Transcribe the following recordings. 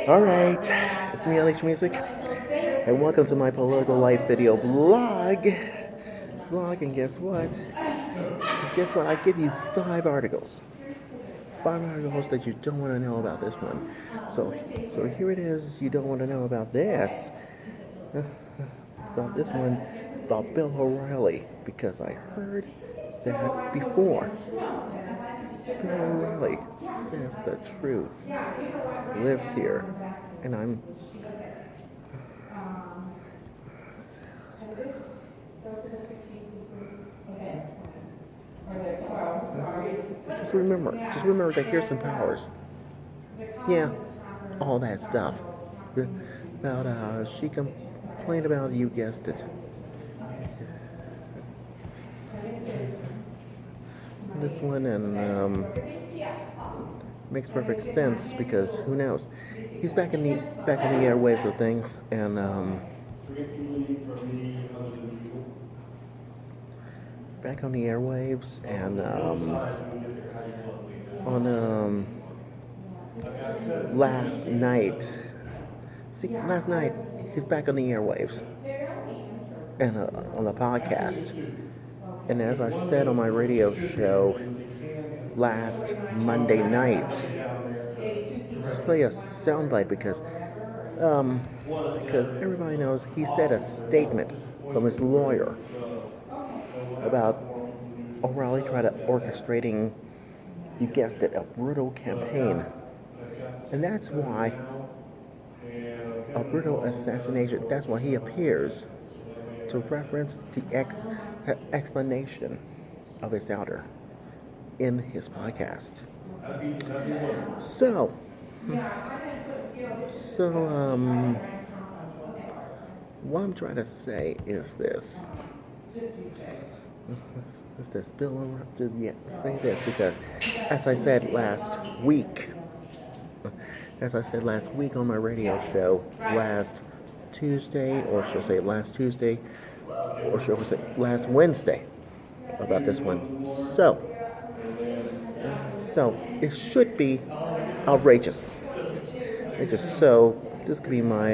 Alright, it's me, Alex Music, and welcome to my political life video blog. And guess what? I give you five articles. Five articles that you don't want to know about this one. So here it is, you don't want to know about this. About this one, about Bill O'Reilly, because I heard that before. Bill O'Reilly says the truth, lives here, and I'm just remember that Kirsten Powers, yeah, all that stuff about she complained about, you guessed it, this one, and makes perfect sense because who knows, he's back in the airways of things, and back on the airwaves, and on last night. See, last night he's back on the airwaves and on a podcast. And as I said on my radio show last Monday night, just play a soundbite because everybody knows he said a statement from his lawyer about O'Reilly trying to orchestrating, you guessed it, a brutal campaign. And that's why a brutal assassination, that's why he appears to reference the explanation of his elder in his podcast. So what I'm trying to say is this. Is this Bill? Say this because, as I said last week on my radio show last Tuesday, or should I say last Tuesday, or should I say last Wednesday, about this one. So it should be outrageous. So this could be my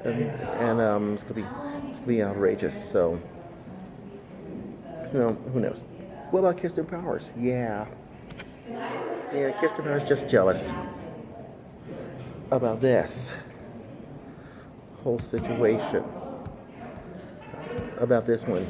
it's gonna be outrageous. So who knows? What about Kirsten Powers? Yeah, Kirsten Powers just jealous about this whole situation, about this one.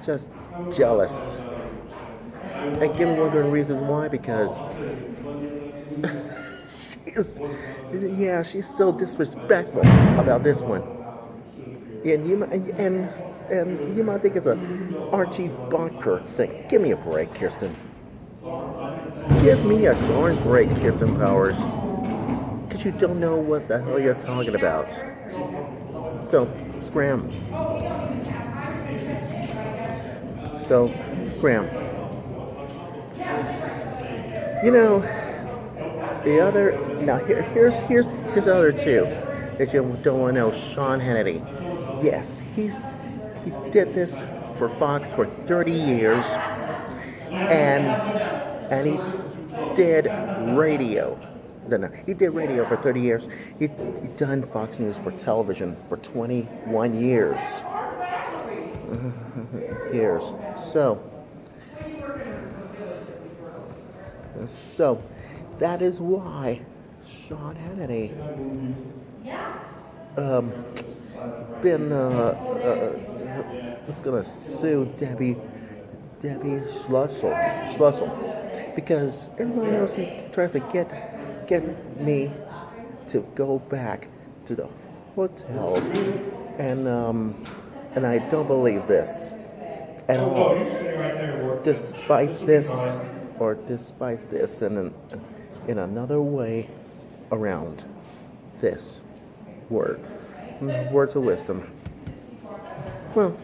Just jealous. And give me one of the reasons why, because she's so disrespectful about this one. And you might think it's a Archie Bunker thing. Give me a break, Kirsten. Give me a darn break, Kirsten Powers. Because you don't know what the hell you're talking about. So, scram. The other, now here's the other two that you don't want to know. Sean Hannity. Yes, he did this for Fox for 30 years, and he did radio. No, he did radio for 30 years. He done Fox News for television for 21 years. So that is why Sean Hannity is gonna sue Debbie Schlussel, because everybody knows he tries to get me to go back to the hotel, and I don't believe this at all. Despite this, and in another way around this words of wisdom. Well,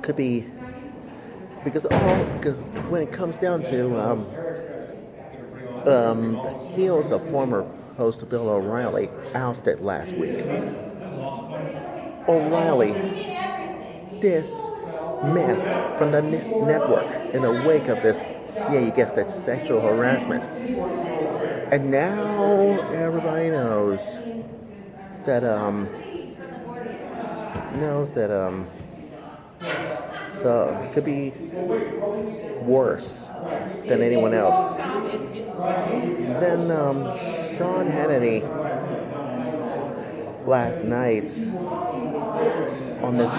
could be because when it comes down to the heels of former host Bill O'Reilly ousted last week. O'Reilly, this mess from the network in the wake of this Yeah, you guessed that, sexual harassment. And now everybody that um knows that the could be worse than anyone else. Then Sean Hannity last night on this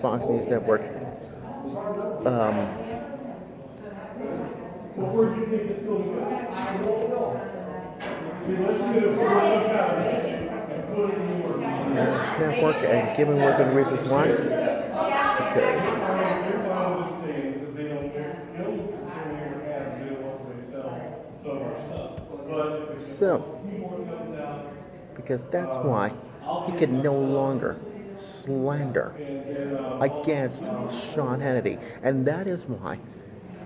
Fox News network um, Where do you think it's going to go? I don't know. Unless you're going to put some kind of magic and put it in your network and given one of the reasons why. Because they're fine with staying because they don't, the only concern they have is they don't want to sell so much stuff. But if so keyboard comes out, because that's why he can no longer slander against Sean Hannity, and that is why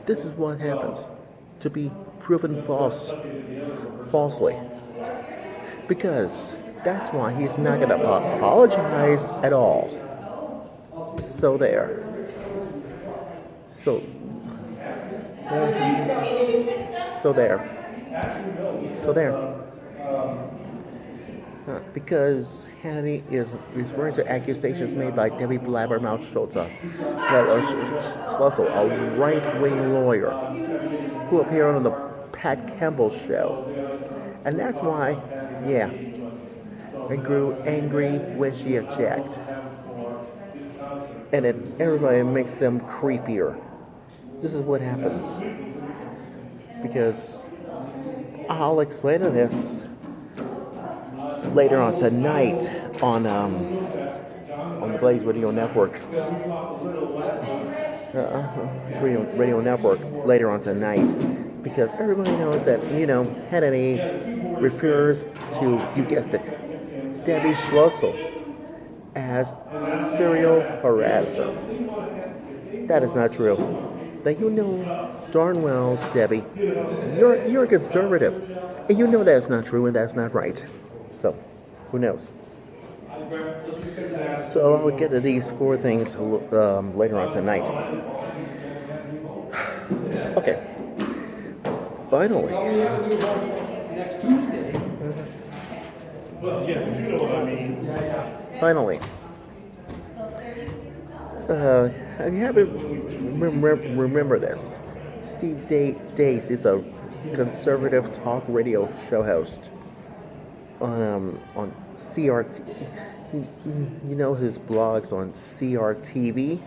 this is what happens to be proven falsely, because that's why he's not going to apologize at all. So there. So so there. So there. Because Hannity is referring to accusations made by Debbie Blabbermouth Schultz, a right-wing lawyer who appeared on the Pat Campbell show. And that's why, yeah, I grew angry when she objected. And everybody makes them creepier. This is what happens. Because I'll explain this later on tonight on the Blaze Radio Network. Radio Network later on tonight, because everybody knows that Hannity refers to, you guessed it, Debbie Schlussel as serial harasser. That is not true. That you know darn well, Debbie, you're a conservative, and you know that's not true and that's not right. So, who knows? So I'll get to these four things later on tonight. Okay. Finally. next Tuesday. Well, yeah, but you know what I mean. Finally. Have you ever remember this? Steve Dace is a conservative talk radio show host on CRT. You know his blogs on CRTV,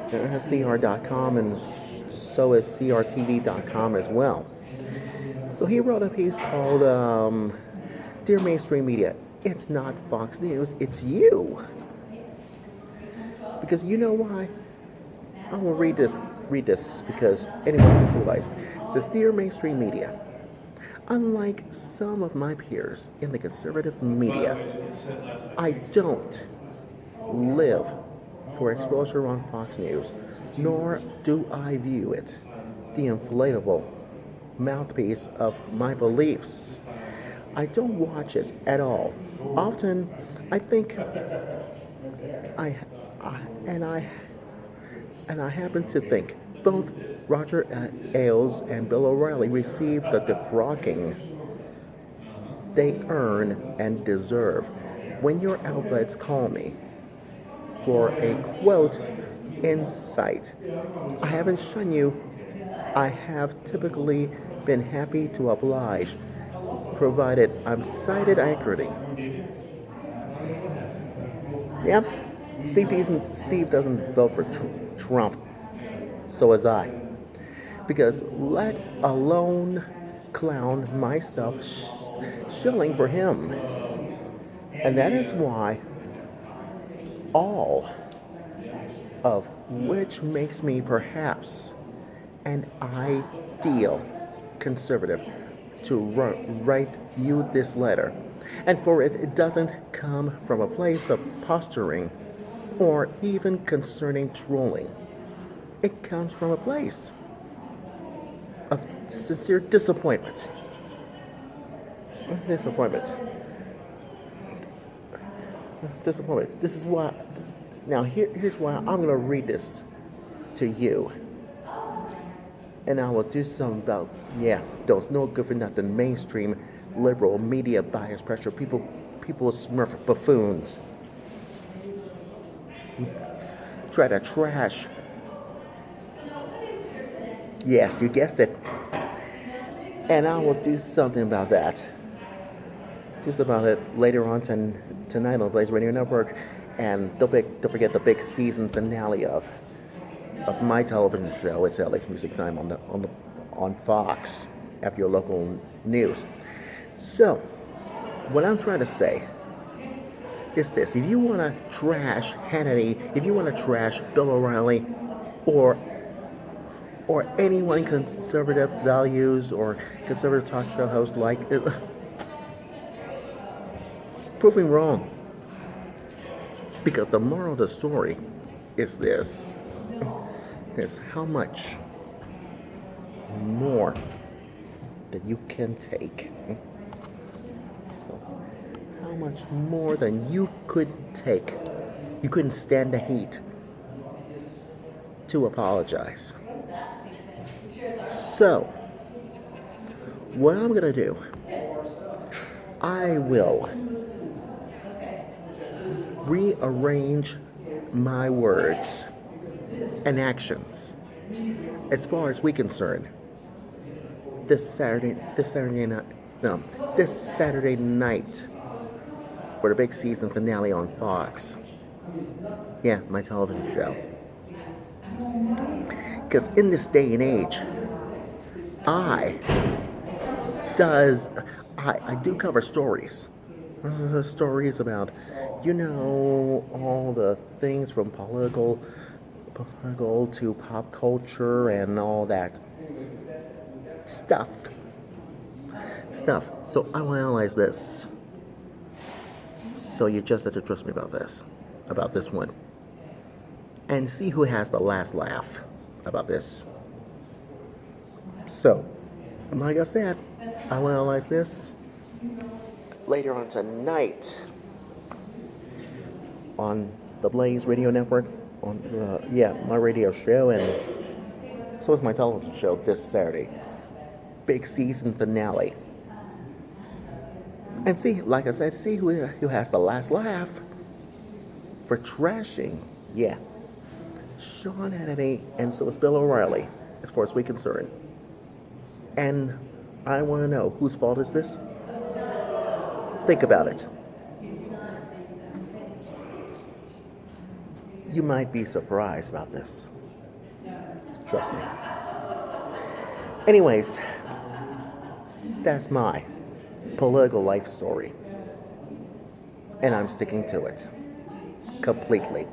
CR.com, and so is CRTV.com as well. So he wrote a piece called Dear Mainstream Media, it's not Fox News, it's you. Because you know why? I will read this because anyone's civilized. It says, Dear Mainstream Media, unlike some of my peers in the conservative media, I don't live for exposure on Fox News, nor do I view it, the inflatable mouthpiece of my beliefs. I don't watch it at all. Often, I think I happen to think both Roger Ailes and Bill O'Reilly received the defrocking they earn and deserve when your outlets call me for a quote insight. I haven't shunned you. I have typically been happy to oblige, provided I'm cited accurately. Yep. Steve doesn't vote for Trump. So as I. Because let alone clown myself shilling for him. And that is why all of which makes me perhaps an ideal conservative to write you this letter. And for it doesn't come from a place of posturing or even concerning trolling. It comes from a place of sincere disappointment. Disappointment. This is why. Now here's why I'm going to read this to you. And I will do some about, yeah, those no good for nothing mainstream liberal media bias pressure people smurf buffoons try to trash. Yes, you guessed it. And I will do something about that. Just about it later on tonight on the Blaze Radio Network. And don't forget the big season finale of my television show. It's LA Music Time on Fox after your local news. So, what I'm trying to say is this: if you want to trash Hannity, if you want to trash Bill O'Reilly, or anyone conservative values or conservative talk show host like it, prove me wrong. Because the moral of the story is this: is how much more that you can take. So, how much more than you could take? You couldn't stand the heat to apologize. So, what I'm gonna do, I will rearrange my words and actions as far as we're concerned this Saturday night for the big season finale on Fox. Yeah, my television show. Because in this day and age, I do cover stories. Stories about, all the things from political to pop culture and all that stuff. So I will analyze this. So you just have to trust me about this one. And see who has the last laugh about this. So, like I said, I will analyze this later on tonight on the Blaze Radio Network, on my radio show, and so is my television show this Saturday. Big season finale. And see, like I said, see who has the last laugh for trashing. Yeah. Sean Hannity, and so is Bill O'Reilly, as far as we're concerned. And I want to know, whose fault is this? Think about it. You might be surprised about this. Trust me. Anyways, that's my political life story. And I'm sticking to it completely.